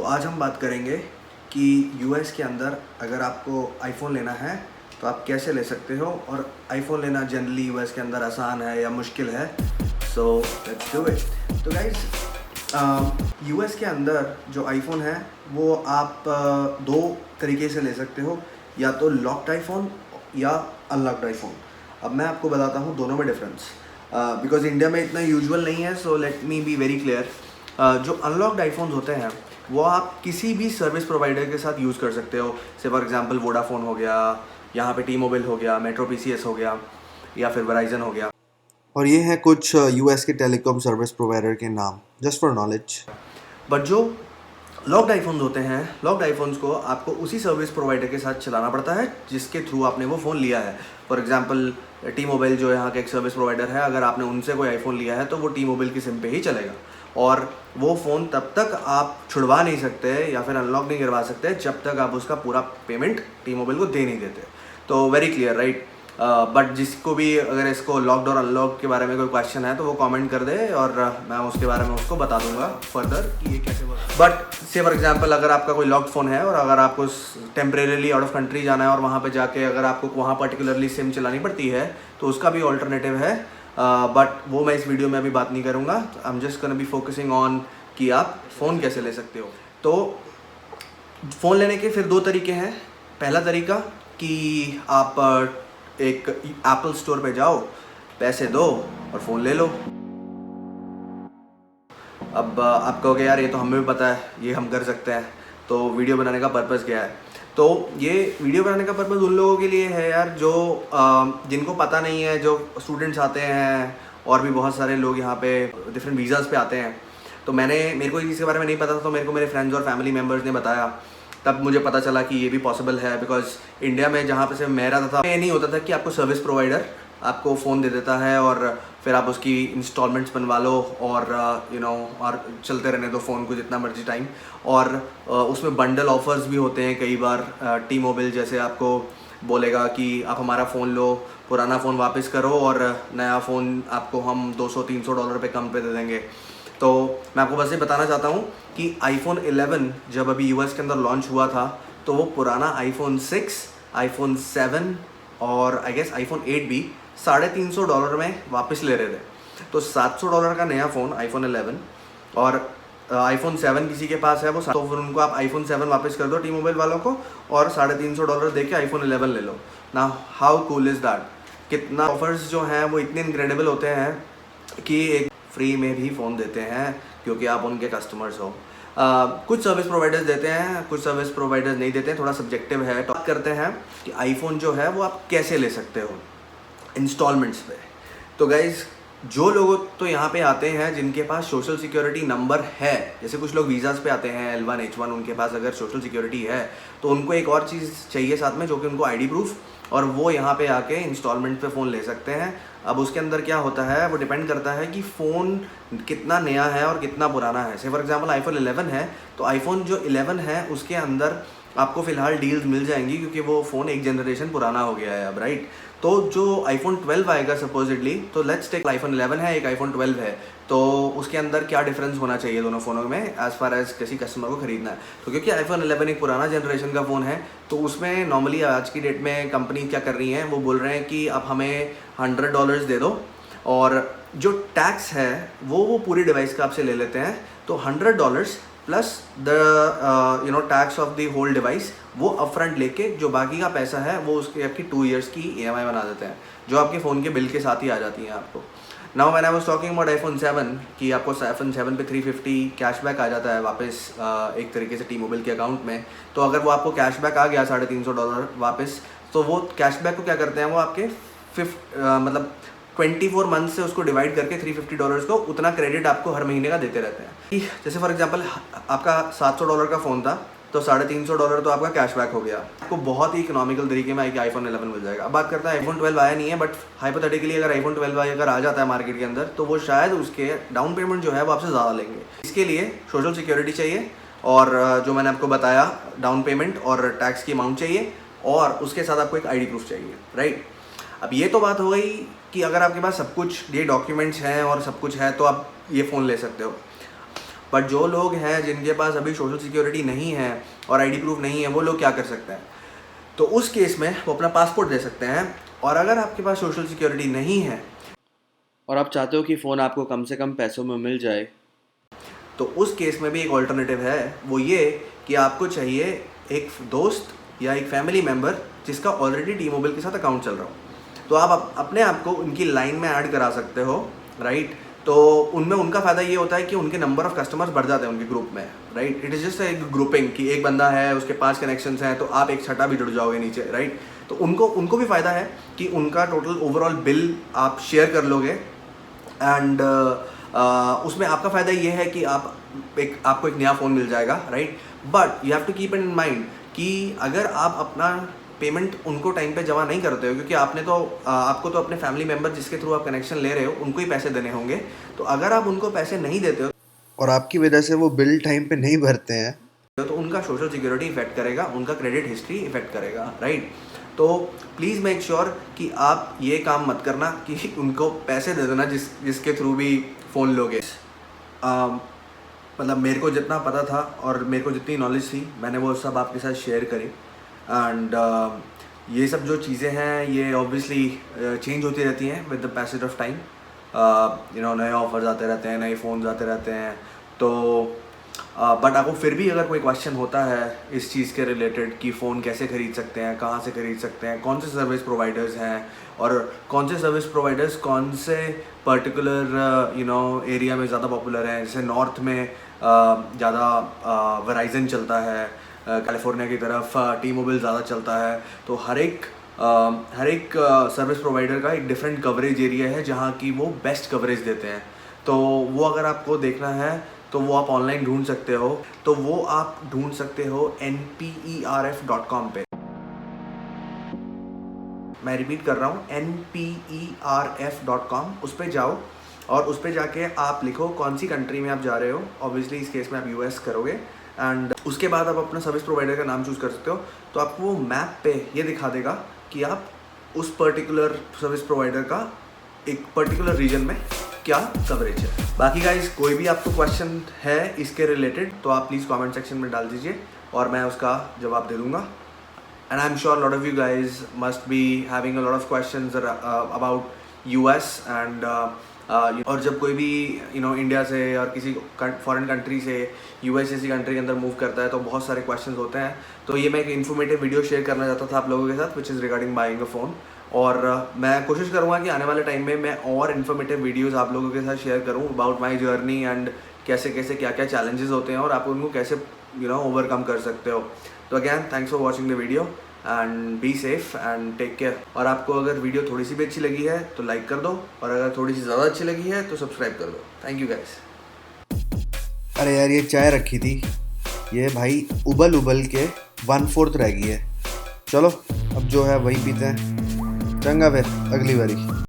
आज हम बात करेंगे कि यूएस के अंदर अगर आपको आईफोन लेना है तो आप कैसे ले सकते हो, और आईफोन लेना जनरली यूएस के अंदर आसान है या मुश्किल है। So let's do it. तो गाइस, यूएस के अंदर जो आईफोन है वो आप दो तरीके से ले सकते हो, या तो लॉक्ड आईफोन या अनलॉक्ड आईफोन। अब मैं आपको बताता हूँ दोनों में डिफरेंस, बिकॉज इंडिया में इतना यूजुअल नहीं है। So let me be very clear. जो अनलॉक्ड आईफोन्स होते हैं वो आप किसी भी सर्विस प्रोवाइडर के साथ यूज़ कर सकते हो। से फॉर एग्जांपल वोडाफोन हो गया, यहाँ पे टी मोबाइल हो गया, मेट्रो पीसीएस हो गया, या फिर वेराइजन हो गया। और ये हैं कुछ यूएस के टेलीकॉम सर्विस प्रोवाइडर के नाम, जस्ट फॉर नॉलेज। बट जो लॉक्ड आईफोन्स होते हैं, लॉक्ड आईफोन्स को आपको उसी सर्विस प्रोवाइडर के साथ चलाना पड़ता है जिसके थ्रू आपने वो फ़ोन लिया है। फॉर एग्जांपल टी मोबाइल जो यहाँ का एक सर्विस प्रोवाइडर है, अगर आपने उनसे कोई आईफोन लिया है तो वो टी मोबाइल की सिम पे ही चलेगा, और वो फ़ोन तब तक आप छुड़वा नहीं सकते या फिर अनलॉक नहीं करवा सकते जब तक आप उसका पूरा पेमेंट टी मोबाइल को दे नहीं देते। तो वेरी क्लियर, राइट? बट जिसको भी अगर इसको लॉक्ड और अनलॉक के बारे में कोई क्वेश्चन है तो वो कमेंट कर दे, और मैं उसके बारे में उसको बता दूंगा फर्दर कि ये कैसे वर्क। बट से फॉर एग्जांपल अगर आपका कोई लॉक्ड फ़ोन है और अगर आपको टेम्परेरीली आउट ऑफ कंट्री जाना है और वहाँ पे जाके अगर आपको वहाँ पर्टिकुलरली सिम चलानी पड़ती है तो उसका भी ऑल्टरनेटिव है। बट वो मैं इस वीडियो में अभी बात नहीं करूँगा। I am just gonna be focusing on कि आप फ़ोन कैसे ले सकते हो। तो फ़ोन लेने के फिर दो तरीके हैं। पहला तरीका कि आप एक एप्पल स्टोर पे जाओ, पैसे दो और फ़ोन ले लो। अब आप कहोगे यार ये तो हमें भी पता है, ये हम कर सकते हैं, तो वीडियो बनाने का पर्पज़ क्या है? तो ये वीडियो बनाने का पर्पज़ उन लोगों के लिए है यार जो जिनको पता नहीं है, जो स्टूडेंट्स आते हैं और भी बहुत सारे लोग यहाँ पे डिफरेंट वीज़ाज़ पे आते हैं। तो मेरे को इसके बारे में नहीं पता था, तो मेरे को मेरे फ्रेंड्स और फैमिली मेम्बर्स ने बताया, तब मुझे पता चला कि ये भी पॉसिबल है। बिकॉज इंडिया में जहाँ पे से मैं रहता था, ये नहीं होता था कि आपको सर्विस प्रोवाइडर आपको फ़ोन दे देता है और फिर आप उसकी इंस्टॉलमेंट्स बनवा लो और और चलते रहने दो फ़ोन को जितना मर्जी टाइम। और उसमें बंडल ऑफर्स भी होते हैं कई बार। टी मोबाइल जैसे आपको बोलेगा कि आप हमारा फ़ोन लो, पुराना फ़ोन वापस करो और नया फ़ोन आपको हम $200-300 पे कम पे दे देंगे। तो मैं आपको बस ये बताना चाहता हूँ कि आईफोन 11 जब अभी यूएस के अंदर लॉन्च हुआ था तो वो पुराना आईफोन 6, आईफोन 7 और आई गेस आईफोन 8 भी $350 में वापस ले रहे थे। तो $700 का नया फ़ोन आईफोन 11 और आईफोन 7 किसी के पास है वो, तो फिर उनको आप आईफोन 7 वापस कर दो टी मोबाइल वालों को और $350 दे के आईफोन 11 ले लो ना। How cool is that? कितना ऑफर्स जो हैं वो इतने इनक्रेडिबल होते हैं कि एक फ्री में भी फ़ोन देते हैं क्योंकि आप उनके कस्टमर्स हो। कुछ सर्विस प्रोवाइडर्स देते हैं, कुछ सर्विस प्रोवाइडर्स नहीं देते हैं, थोड़ा सब्जेक्टिव है। तो बात करते हैं कि आईफोन जो है वो आप कैसे ले सकते हो इंस्टॉलमेंट्स पे। तो गाइज़, जो लोग तो यहाँ पे आते हैं जिनके पास सोशल सिक्योरिटी नंबर है, जैसे कुछ लोग वीज़ाज़ पे आते हैं L1 H1, उनके पास अगर सोशल सिक्योरिटी है तो उनको एक और चीज़ चाहिए साथ में, जो कि उनको आईडी प्रूफ, और वो यहाँ पे आके इंस्टॉलमेंट पे फ़ोन ले सकते हैं। अब उसके अंदर क्या होता है वो डिपेंड करता है कि फ़ोन कितना नया है और कितना पुराना है। से फॉर एग्जांपल आईफोन 11 है तो आईफोन जो 11 है उसके अंदर आपको फ़िलहाल डील्स मिल जाएंगी क्योंकि वो फ़ोन एक जनरेशन पुराना हो गया है अब, राइट? तो जो आईफोन 12 आएगा सपोजिटली, तो लेट्स टेक आईफोन 11 है, एक आईफोन 12 है, तो उसके अंदर क्या डिफरेंस होना चाहिए दोनों फ़ोनों में एज़ फार एज़ किसी कस्टमर को ख़रीदना है? तो क्योंकि आईफोन 11 एक पुराना जनरेशन का फ़ोन है तो उसमें नॉर्मली आज की डेट में कंपनी क्या कर रही हैं, वो बोल रहे हैं कि आप हमें $100 दे दो और जो टैक्स है वो पूरी डिवाइस का आपसे ले लेते हैं। तो $100 plus the tax of the whole device वो अपफ्रंट लेके जो बाकी का पैसा है वो उसकी आपकी 2 ईयर्स की EMI बना देते हैं, जो आपके फ़ोन के बिल के साथ ही आ जाती हैं आपको। Now when I was talking about iPhone 7 कि आपको आईफोन 7 पे 350 कैशबैक आ जाता है वापस एक तरीके से टी मोबाइल के अकाउंट में। तो अगर वो आपको कैशबैक आ गया $350 वापस, तो वो कैशबैक को क्या करते हैं, वो आपके 24 मंथ से उसको डिवाइड करके $350 को उतना क्रेडिट आपको हर महीने का देते रहते हैं। जैसे फॉर एग्जांपल आपका $700 का फ़ोन था तो $350 तो आपका कैशबैक हो गया, आपको बहुत ही इकोनॉमिकल तरीके में एक आईफोन 11 मिल जाएगा। अब बात करते हैं आईफोन 12 आया नहीं है, बट हाइपोथेटिकली अगर आईफोन 12 अगर आ जाता है मार्केट के अंदर तो वो शायद उसके डाउन पेमेंट जो है वो आपसे ज़्यादा लेंगे। इसके लिए सोशल सिक्योरिटी चाहिए और जो मैंने आपको बताया डाउन पेमेंट और टैक्स की अमाउंट चाहिए, और उसके साथ आपको एक आईडी प्रूफ चाहिए, राइट? अब ये तो बात हो गई कि अगर आपके पास सब कुछ ये डॉक्यूमेंट्स हैं और सब कुछ है तो आप ये फ़ोन ले सकते हो। बट जो लोग हैं जिनके पास अभी सोशल सिक्योरिटी नहीं है और आईडी प्रूफ नहीं है, वो लोग क्या कर सकते हैं? तो उस केस में वो अपना पासपोर्ट दे सकते हैं। और अगर आपके पास सोशल सिक्योरिटी नहीं है और आप चाहते हो कि फ़ोन आपको कम से कम पैसों में मिल जाए, तो उस केस में भी एक ऑल्टरनेटिव है। वो ये कि आपको चाहिए एक दोस्त या एक फैमिली मेम्बर जिसका ऑलरेडी टी मोबाइल के साथ अकाउंट चल रहा हो। तो आप अपने आप को उनकी लाइन में ऐड करा सकते हो, राइट। तो उनमें उनका फ़ायदा ये होता है कि उनके नंबर ऑफ़ कस्टमर्स बढ़ जाते हैं उनके ग्रुप में, राइट। इट इज़ जस्ट एक ग्रुपिंग कि एक बंदा है, उसके 5 कनेक्शंस हैं, तो आप एक छठा भी जुड़ जाओगे नीचे, राइट। तो उनको भी फ़ायदा है कि उनका टोटल ओवरऑल बिल आप शेयर कर लोगे। एंड उसमें आपका फ़ायदा ये है कि आपको एक नया फ़ोन मिल जाएगा, right. But you have to keep in mind कि अगर आप अपना पेमेंट उनको टाइम पे जमा नहीं करते हो, क्योंकि आपको तो अपने फैमिली मेम्बर जिसके थ्रू आप कनेक्शन ले रहे हो उनको ही पैसे देने होंगे। तो अगर आप उनको पैसे नहीं देते हो और आपकी वजह से वो बिल टाइम पे नहीं भरते हैं, तो उनका सोशल सिक्योरिटी इफेक्ट करेगा, उनका क्रेडिट हिस्ट्री इफेक्ट करेगा, राइट। तो प्लीज़ मेक श्योर कि आप ये काम मत करना कि उनको पैसे दे देना जिसके थ्रू भी फ़ोन लोगे। मतलब मेरे को जितना पता था और मेरे को जितनी नॉलेज थी, मैंने वो सब आपके साथ शेयर करी। एंड ये सब जो चीज़ें हैं ये ऑब्वियसली चेंज होती रहती हैं with the passage of time. नए ऑफर्स आते रहते हैं, नए फ़ोन्स आते रहते हैं। तो बट आपको फिर भी अगर कोई क्वेश्चन होता है इस चीज़ के रिलेटेड कि फ़ोन कैसे ख़रीद सकते हैं, कहाँ से ख़रीद सकते हैं, कौन से सर्विस प्रोवाइडर्स हैं, और कौन से सर्विस प्रोवाइडर्स कौन से पर्टिकुलर एरिया में ज़्यादा पॉपुलर हैं, जैसे नॉर्थ में ज़्यादा वेराइजन चलता है, कैलिफोर्निया की तरफ टी मोबाइल ज़्यादा चलता है। तो हर एक सर्विस प्रोवाइडर का एक डिफरेंट कवरेज एरिया है जहाँ की वो बेस्ट कवरेज देते हैं। तो वो अगर आपको देखना है तो वो आप ऑनलाइन ढूंढ सकते हो। तो वो आप ढूंढ सकते हो nperf.com पे। मैं रिपीट कर रहा हूँ, nperf.com। उस पर जाओ और उस पर जाके आप लिखो कौन सी कंट्री में आप जा रहे हो। ऑब्वियसली इस केस में आप यूएस करोगे। एंड उसके बाद आप अपना सर्विस प्रोवाइडर का नाम चूज़ कर सकते हो। तो आपको वो मैप पे ये दिखा देगा कि आप उस पर्टिकुलर सर्विस प्रोवाइडर का एक पर्टिकुलर रीजन में क्या कवरेज है। बाकी गाइज कोई भी आपको क्वेश्चन है इसके रिलेटेड तो आप प्लीज़ कमेंट सेक्शन में डाल दीजिए और मैं उसका जवाब दे दूँगा। And I'm sure a lot of you guys must be having a lot of questions about US and और जब कोई भी इंडिया से और किसी फॉरेन कंट्री से यूएस जैसी कंट्री के अंदर मूव करता है तो बहुत सारे क्वेश्चंस होते हैं। तो ये मैं एक इन्फॉर्मेटिव वीडियो शेयर करना चाहता था आप लोगों के साथ, which is regarding buying a phone. और मैं कोशिश करूँगा कि आने वाले टाइम में मैं और इन्फॉर्मेटिव वीडियोज़ आप लोगों के साथ शेयर करूँ अबाउट माई जर्नी एंड कैसे कैसे क्या क्या चैलेंजेस होते हैं और आप उनको कैसे ओवरकम कर सकते हो। तो again thanks for watching the video and be safe and take care. और आपको अगर वीडियो थोड़ी सी भी अच्छी लगी है तो लाइक कर दो और अगर थोड़ी सी ज़्यादा अच्छी लगी है तो सब्सक्राइब कर दो। Thank you guys. अरे यार ये चाय रखी थी, ये भाई उबल के 1/4 रह गई है। चलो अब जो है वही पीते हैं। चंगा फिर अगली बारी।